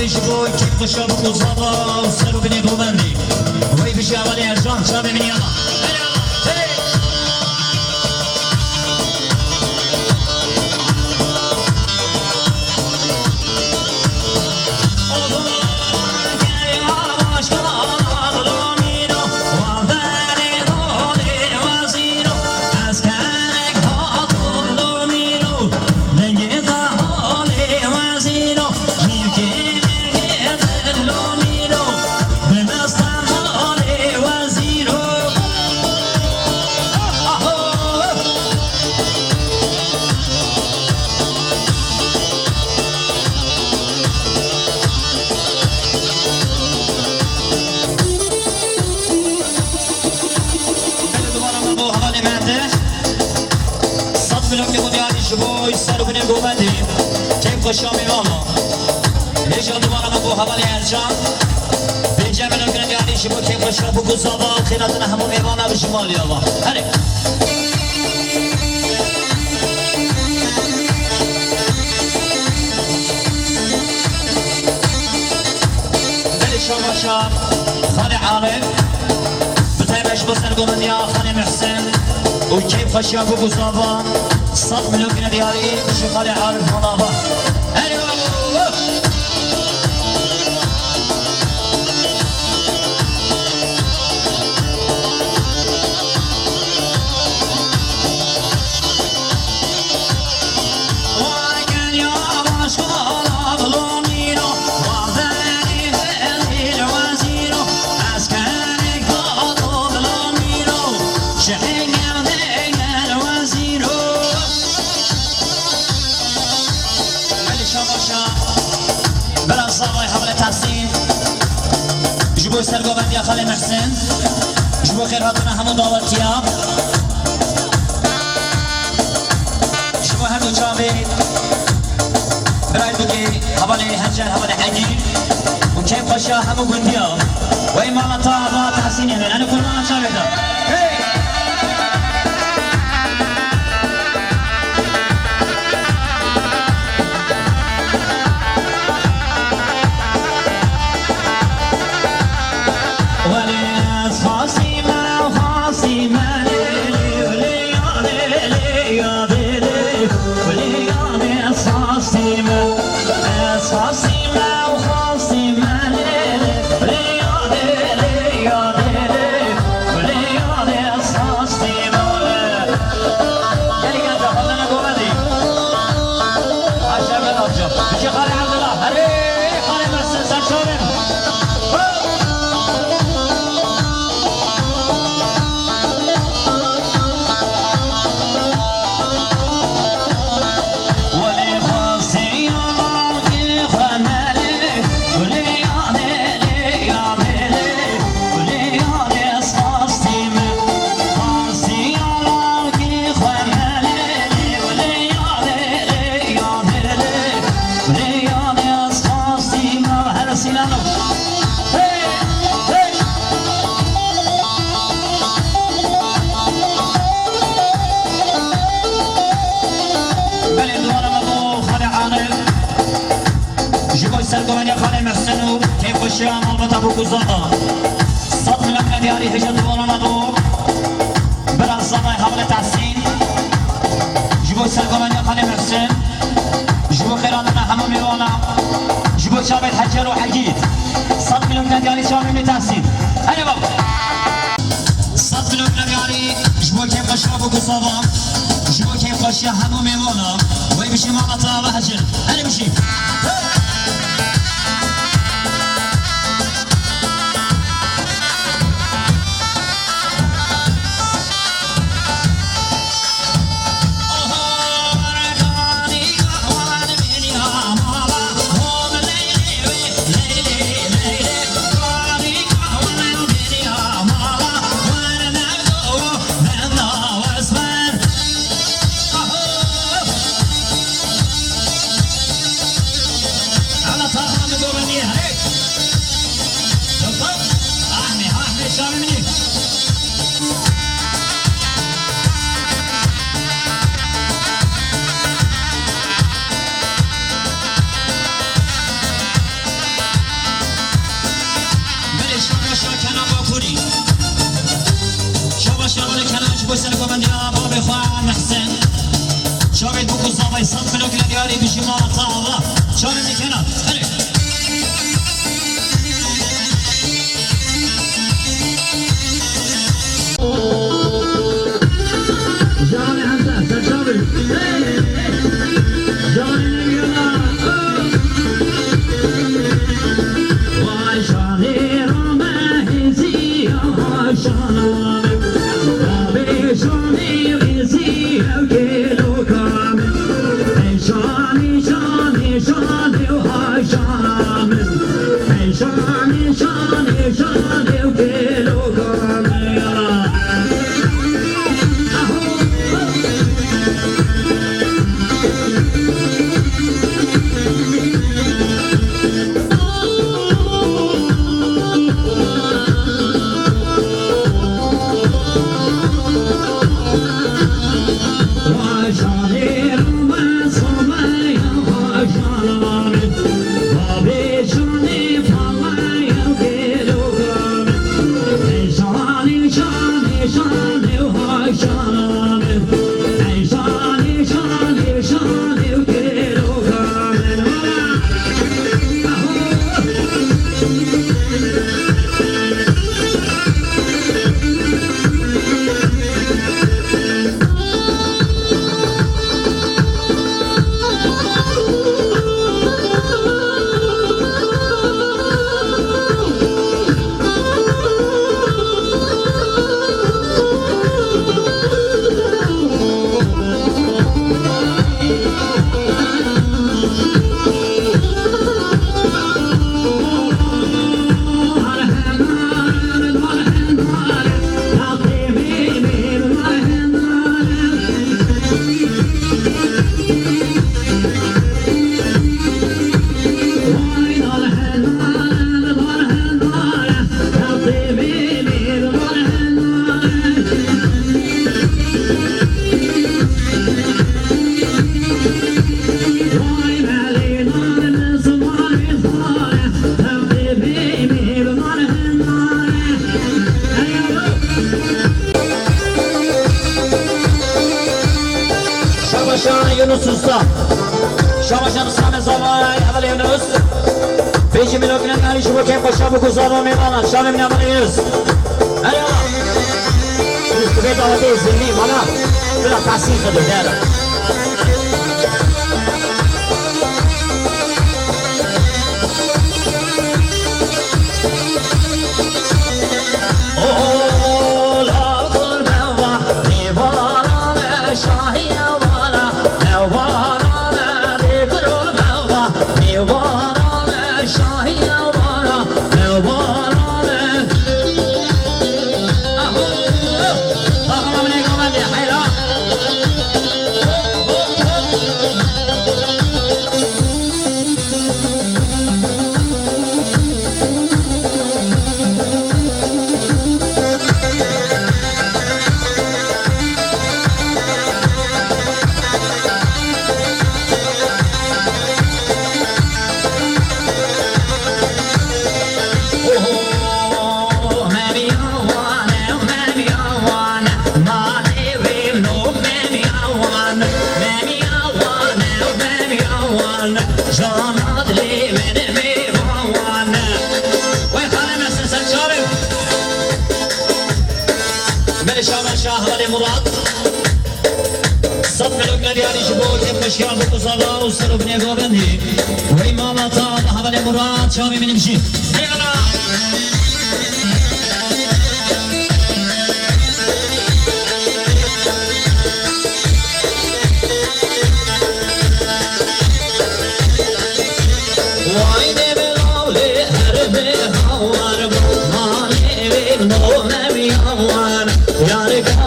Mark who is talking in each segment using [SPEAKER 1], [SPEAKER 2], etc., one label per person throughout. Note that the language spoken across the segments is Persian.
[SPEAKER 1] شبوي كيف تشرب وصبا وصاروا بني بومرني وي بشي عملي هرجان شابي من يلا خوشا میوامو هیچا دوباره من با حوالی ارجان بینجا منو کنه دیاری شما که خوشا بگو زابا خیراتون همون میوان رو شمالی آبا هره بلی شما شام خانه عالم بطیبش بسر گمن یا خانه محسن و کیف خوشا بگو زابا 100 میلیون کنه دیاری شمالی عالم خانه آبا جبو سرگوبند یا خاله محسن جبو خیر هاتون همون داورتیا جبو همون جاوید برای بگی حوالی هنجر حوالی حجی و کم خوشا همون گندیا و این مالتا عبا تحسین یمین انا کل مالا جاویدم نانو هی هی بله دوانم ابو خانه عانل جبوی سرگوانی خانه محسنو که خوشی عمال بطبو گزادا صد ملک دیاری هجا دوانم ابو برا زمای حمل تحسین جبوی سرگوانی خانه محسن جبو خیراننا همه میوانا جبو شابت حجر و حجید صد ملک دیاری شامل تحسین هیا بابا صد ملک دیاری جبو که خوشی ابو گزادا جبو که خوشی همه میوانا وی بشی مامتا و حجر هیا بشی شاید بگو زاوی صد ملوک لگیاری بیشی ما طاوه شاید میکنه جانی حمزه سرجابی جانی نگیانا وای شانی رامه هزی وای شانانه وای شانی هزی اوکیلو Yunus Usta Şamaşan Sami Zavay Aval Yunus 5 milyon Ali şu kem başa bu kuzarma mevana Şamim Yaman Yunus Hadi Allah Yunus kuvvet davati izlini bana Bila tahsil kadır der هبل مراد صد ملوك ندياري جبور كيف مشيان بقصابا وصرف نيقو بندي وإمامة طاب هبل مراد شامي من مشي يلا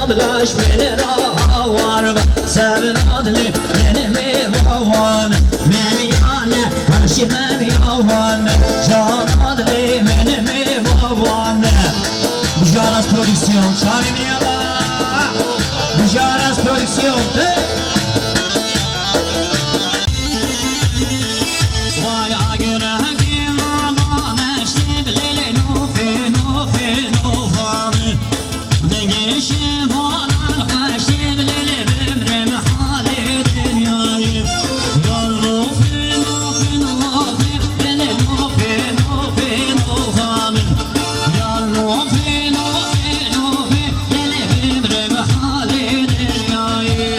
[SPEAKER 2] Ablaş beni ravar Sevin adlı benim havan Meyane karşı beni havan Can adlı benim havan Bujaras Prodüksiyon Şahin Yala Bujaras Prodüksiyon Vay agüne kim aman eşli bilili nufi nufi nufani Ne geçim olan haşim lili bimrim hali dünyayı Yar nufi nufi nufi lili nufi nufi nufani Yar nufi nufi nufi lili bimrim hali dünyayı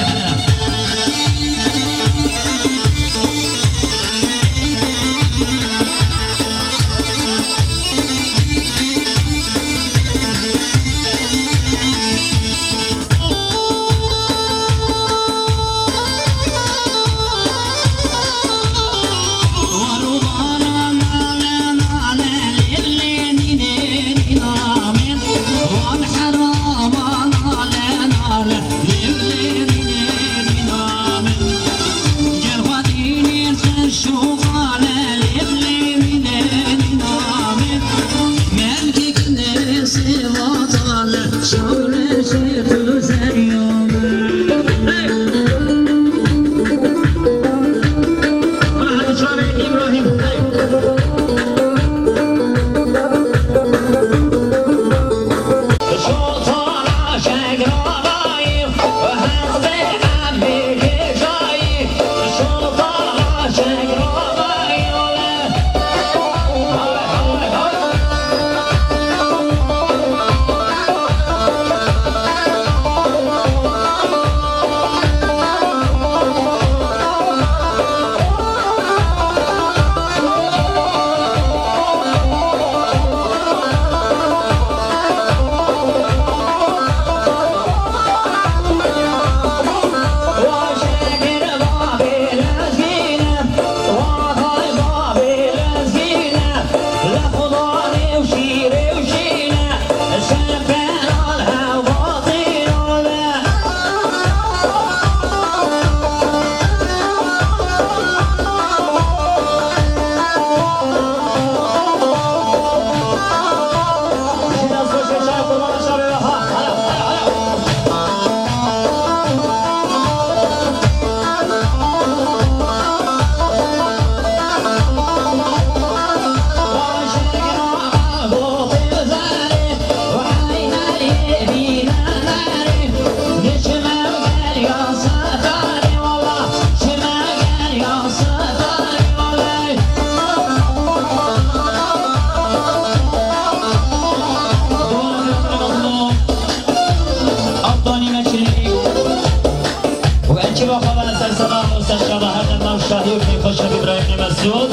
[SPEAKER 1] إبراهيم مسعود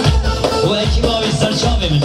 [SPEAKER 1] وأكيد أبي سرشابي من